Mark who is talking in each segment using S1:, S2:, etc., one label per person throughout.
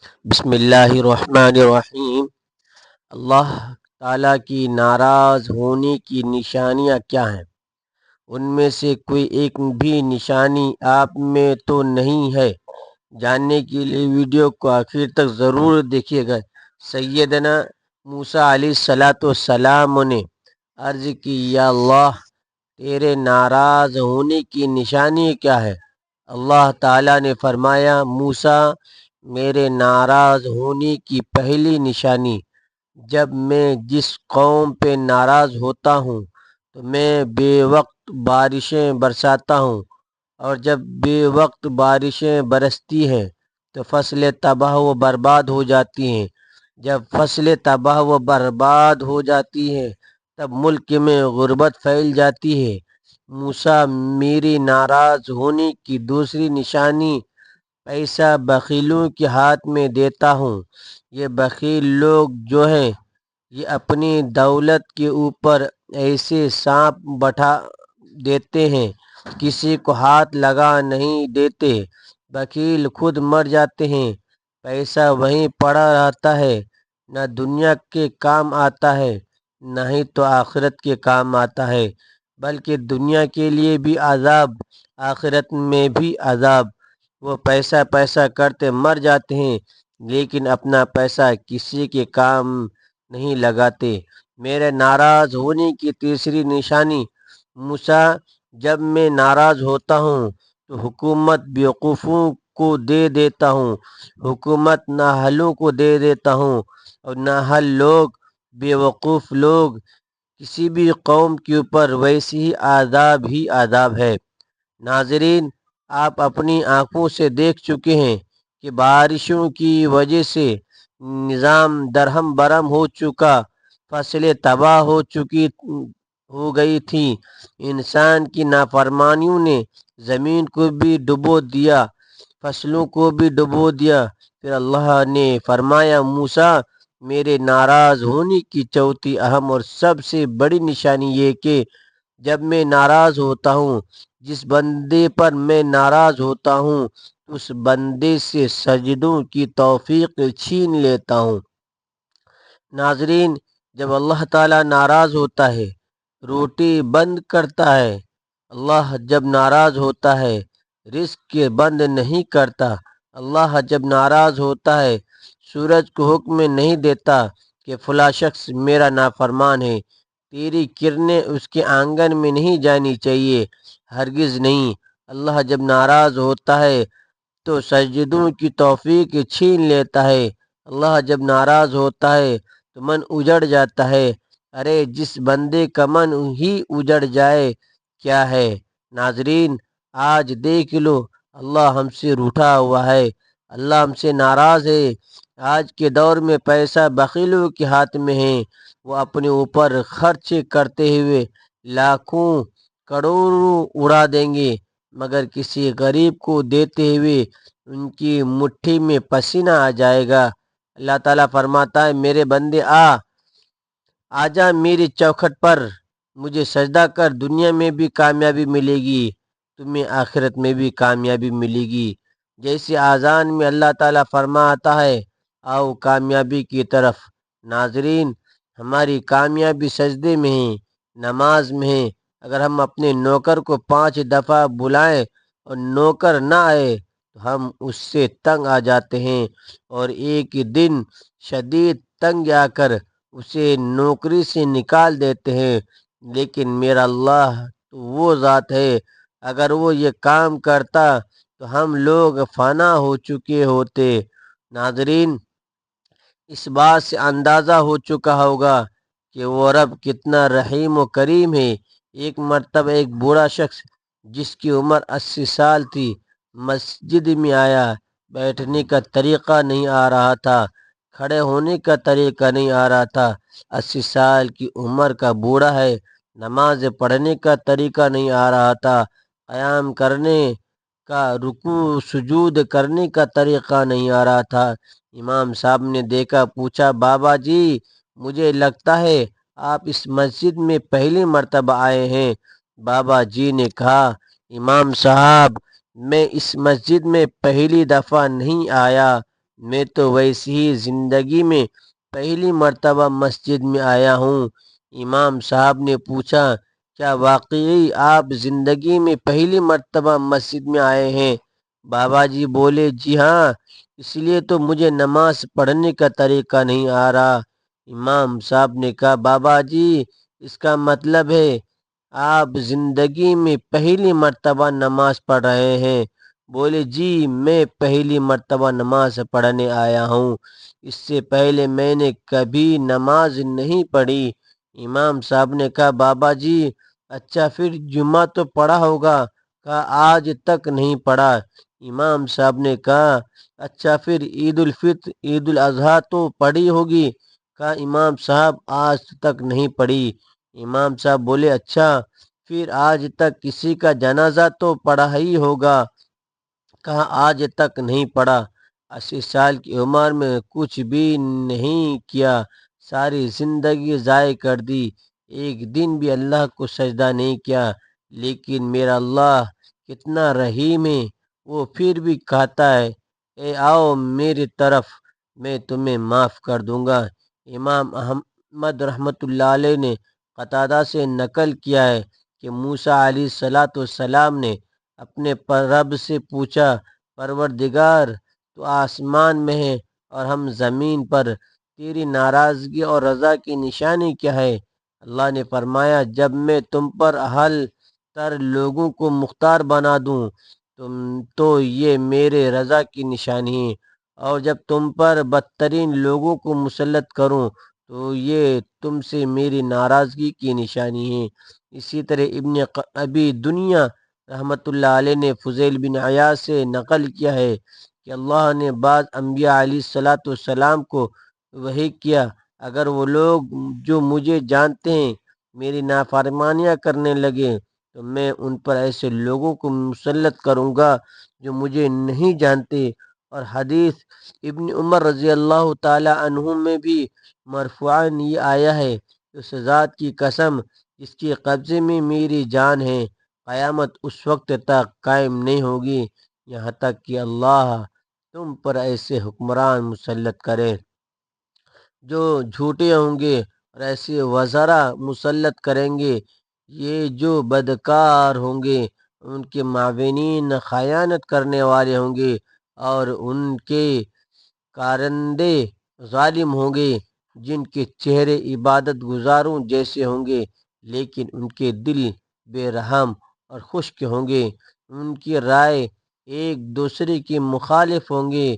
S1: بسم اللہ الرحمن الرحیم۔ اللہ تعالیٰ کی ناراض ہونے کی نشانیاں کیا ہیں؟ ان میں سے کوئی ایک بھی نشانی آپ میں تو نہیں ہے؟ جاننے کے لیے ویڈیو کو آخر تک ضرور دیکھیے گا۔ سیدنا موسیٰ علیہ السلام نے عرض کی، یا اللہ، تیرے ناراض ہونے کی نشانی کیا ہے؟ اللہ تعالیٰ نے فرمایا، موسیٰ، میرے ناراض ہونے کی پہلی نشانی، جب میں جس قوم پہ ناراض ہوتا ہوں تو میں بے وقت بارشیں برساتا ہوں، اور جب بے وقت بارشیں برستی ہیں تو فصلیں تباہ و برباد ہو جاتی ہیں۔ جب فصلیں تباہ و برباد ہو جاتی ہیں تب ملک میں غربت پھیل جاتی ہے۔ موسیٰ، میری ناراض ہونے کی دوسری نشانی، پیسہ بخیلوں کے ہاتھ میں دیتا ہوں۔ یہ بخیل لوگ جو ہیں، یہ اپنی دولت کے اوپر ایسے سانپ بٹھا دیتے ہیں، کسی کو ہاتھ لگا نہیں دیتے۔ بخیل خود مر جاتے ہیں، پیسہ وہیں پڑا رہتا ہے، نہ دنیا کے کام آتا ہے نہ ہی تو آخرت کے کام آتا ہے، بلکہ دنیا کے لیے بھی عذاب، آخرت میں بھی عذاب۔ وہ پیسہ پیسہ کرتے مر جاتے ہیں، لیکن اپنا پیسہ کسی کے کام نہیں لگاتے۔ میرے ناراض ہونے کی تیسری نشانی، موسیٰ، جب میں ناراض ہوتا ہوں تو حکومت بیوقوفوں کو دے دیتا ہوں، حکومت نااہلوں کو دے دیتا ہوں، اور نااہل لوگ، بیوقوف لوگ، کسی بھی قوم کے اوپر ویسی ہی عذاب ہے۔ ناظرین، آپ اپنی آنکھوں سے دیکھ چکے ہیں کہ بارشوں کی وجہ سے نظام درہم برہم ہو چکا، فصلیں تباہ ہو گئی تھیں۔ انسان کی نافرمانیوں نے زمین کو بھی ڈبو دیا، فصلوں کو بھی ڈبو دیا۔ پھر اللہ نے فرمایا، موسیٰ، میرے ناراض ہونے کی چوتھی اہم اور سب سے بڑی نشانی یہ کہ جب میں ناراض ہوتا ہوں، جس بندے پر میں ناراض ہوتا ہوں، اس بندے سے سجدوں کی توفیق چھین لیتا ہوں۔ ناظرین، جب اللہ تعالیٰ ناراض ہوتا ہے، روٹی بند کرتا ہے۔ اللہ جب ناراض ہوتا ہے، رزق بند نہیں کرتا۔ اللہ جب ناراض ہوتا ہے، سورج کو حکم نہیں دیتا کہ فلاں شخص میرا نافرمان ہے، تیری کرنیں اس کے آنگن میں نہیں جانی چاہیے، ہرگز نہیں۔ اللہ جب ناراض ہوتا ہے تو سجدوں کی توفیق چھین لیتا ہے۔ اللہ جب ناراض ہوتا ہے تو من اجڑ جاتا ہے۔ ارے جس بندے کا من ہی اجڑ جائے کیا ہے؟ ناظرین، آج دیکھ لو، اللہ ہم سے روٹھا ہوا ہے، اللہ ہم سے ناراض ہے۔ آج کے دور میں پیسہ بخیلوں کے ہاتھ میں ہے، وہ اپنے اوپر خرچ کرتے ہوئے لاکھوں کروڑوں اڑا دیں گے، مگر کسی غریب کو دیتے ہوئے ان کی مٹھی میں پسینہ آ جائے گا۔ اللہ تعالیٰ فرماتا ہے، میرے بندے، آجا میری چوکھٹ پر، مجھے سجدہ کر، دنیا میں بھی کامیابی ملے گی، تمہیں آخرت میں بھی کامیابی ملے گی۔ جیسے اذان میں اللہ تعالیٰ فرماتا ہے، آؤ کامیابی کی طرف۔ ناظرین، ہماری کامیابی سجدے میں ہے، نماز میں ہے۔ اگر ہم اپنے نوکر کو 5 دفعہ بلائیں اور نوکر نہ آئے تو ہم اس سے تنگ آ جاتے ہیں، اور ایک دن شدید تنگ آ کر اسے نوکری سے نکال دیتے ہیں۔ لیکن میرا اللہ تو وہ ذات ہے، اگر وہ یہ کام کرتا تو ہم لوگ فنا ہو چکے ہوتے۔ ناظرین، اس بات سے اندازہ ہو چکا ہوگا کہ وہ رب کتنا رحیم و کریم ہے۔ ایک مرتبہ ایک بوڑھا شخص جس کی عمر 80 سال تھی، مسجد میں آیا۔ بیٹھنے کا طریقہ نہیں آ رہا تھا، کھڑے ہونے کا طریقہ نہیں آ رہا تھا۔ 80 سال کی عمر کا بوڑھا ہے، نماز پڑھنے کا طریقہ نہیں آ رہا تھا، قیام کرنے کا، رکوع سجود کرنے کا طریقہ نہیں آ رہا تھا۔ امام صاحب نے دیکھا، پوچھا، بابا جی، مجھے لگتا ہے آپ اس مسجد میں پہلی مرتبہ آئے ہیں۔ بابا جی نے کہا، امام صاحب، میں اس مسجد میں پہلی دفعہ نہیں آیا، میں تو ویسی ہی زندگی میں پہلی مرتبہ مسجد میں آیا ہوں۔ امام صاحب نے پوچھا، کیا واقعی آپ زندگی میں پہلی مرتبہ مسجد میں آئے ہیں؟ بابا جی بولے، جی ہاں، اس لیے تو مجھے نماز پڑھنے کا طریقہ نہیں آ رہا۔ امام صاحب نے کہا، بابا جی اس کا مطلب ہے آپ زندگی میں پہلی مرتبہ نماز پڑھ رہے ہیں؟ بولے، جی میں پہلی مرتبہ نماز پڑھنے آیا ہوں، اس سے پہلے میں نے کبھی نماز نہیں پڑھی۔ امام صاحب نے کہا، بابا جی اچھا پھر جمعہ تو پڑھا ہوگا؟ کہا، آج تک نہیں پڑھا۔ امام صاحب نے کہا، اچھا پھر عید الفطر عید الاضحیٰ تو پڑھی ہوگی؟ کہا، امام صاحب آج تک نہیں پڑھی۔ امام صاحب بولے، اچھا پھر آج تک کسی کا جنازہ تو پڑھا ہی ہوگا؟ کہا، آج تک نہیں پڑھا۔ 80 سال کی عمر میں کچھ بھی نہیں کیا، ساری زندگی ضائع کر دی، ایک دن بھی اللہ کو سجدہ نہیں کیا، لیکن میرا اللہ کتنا رحیم ہے، وہ پھر بھی کہتا ہے، اے آؤ میری طرف، میں تمہیں معاف کر دوں گا۔ امام احمد رحمۃ اللہ علیہ نے قتادہ سے نقل کیا ہے کہ موسیٰ علیہ السلام نے اپنے رب سے پوچھا، پروردگار تو آسمان میں ہے اور ہم زمین پر، تیری ناراضگی اور رضا کی نشانی کیا ہے؟ اللہ نے فرمایا، جب میں تم پر اہل تر لوگوں کو مختار بنا دوں تو یہ میرے رضا کی نشانی ہے، اور جب تم پر بدترین لوگوں کو مسلط کروں تو یہ تم سے میری ناراضگی کی نشانی ہے۔ اسی طرح ابن ابی دنیا رحمۃ اللہ علیہ نے فضیل بن عیاض سے نقل کیا ہے کہ اللہ نے بعض انبیاء علیہ السلام کو وحی کیا، اگر وہ لوگ جو مجھے جانتے ہیں میری نافرمانیاں کرنے لگے تو میں ان پر ایسے لوگوں کو مسلط کروں گا جو مجھے نہیں جانتے۔ اور حدیث ابن عمر رضی اللہ تعالی عنہ میں بھی مرفوعاً یہ آیا ہے، اس ذات کی قسم جس کے قبضے میں میری جان ہے، قیامت اس وقت تک قائم نہیں ہوگی یہاں تک کہ اللہ تم پر ایسے حکمران مسلط کرے جو جھوٹے ہوں گے، اور ایسے وزراء مسلط کریں گے یہ جو بدکار ہوں گے، ان کے معاونین خیانت کرنے والے ہوں گے، اور ان کے کارندے ظالم ہوں گے، جن کے چہرے عبادت گزاروں جیسے ہوں گے لیکن ان کے دل بے رحم اور خشک ہوں گے، ان کی رائے ایک دوسرے کی مخالف ہوں گے،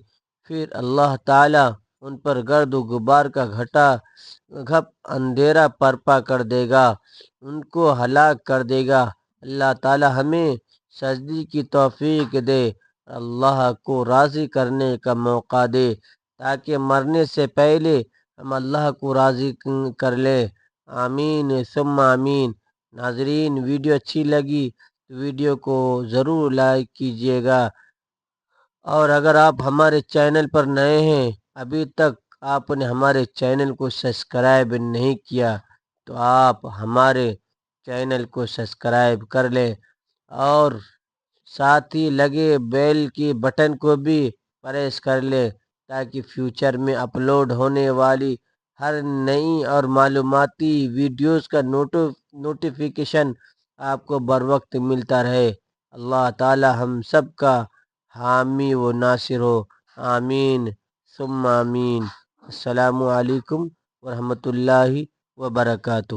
S1: پھر اللہ تعالیٰ ان پر گرد و غبار کا گھٹا گھپ اندھیرا برپا کر دے گا، ان کو ہلاک کر دے گا۔ اللہ تعالیٰ ہمیں سجدے کی توفیق دے، اللہ کو راضی کرنے کا موقع دے، تاکہ مرنے سے پہلے ہم اللہ کو راضی کر لیں۔ آمین ثم آمین۔ ناظرین، ویڈیو اچھی لگی تو ویڈیو کو ضرور لائک کیجیے گا، اور اگر آپ ہمارے چینل پر نئے ہیں، ابھی تک آپ نے ہمارے چینل کو سبسکرائب نہیں کیا تو آپ ہمارے چینل کو سبسکرائب کر لیں، اور ساتھ ہی لگے بیل کی بٹن کو بھی پریس کر لیں، تاکہ فیوچر میں اپلوڈ ہونے والی ہر نئی اور معلوماتی ویڈیوز کا نوٹیفیکیشن آپ کو بر وقت ملتا رہے۔ اللہ تعالی ہم سب کا حامی و ناصر ہو، آمین ثم آمین۔ السلام علیکم ورحمۃ اللہ وبرکاتہ۔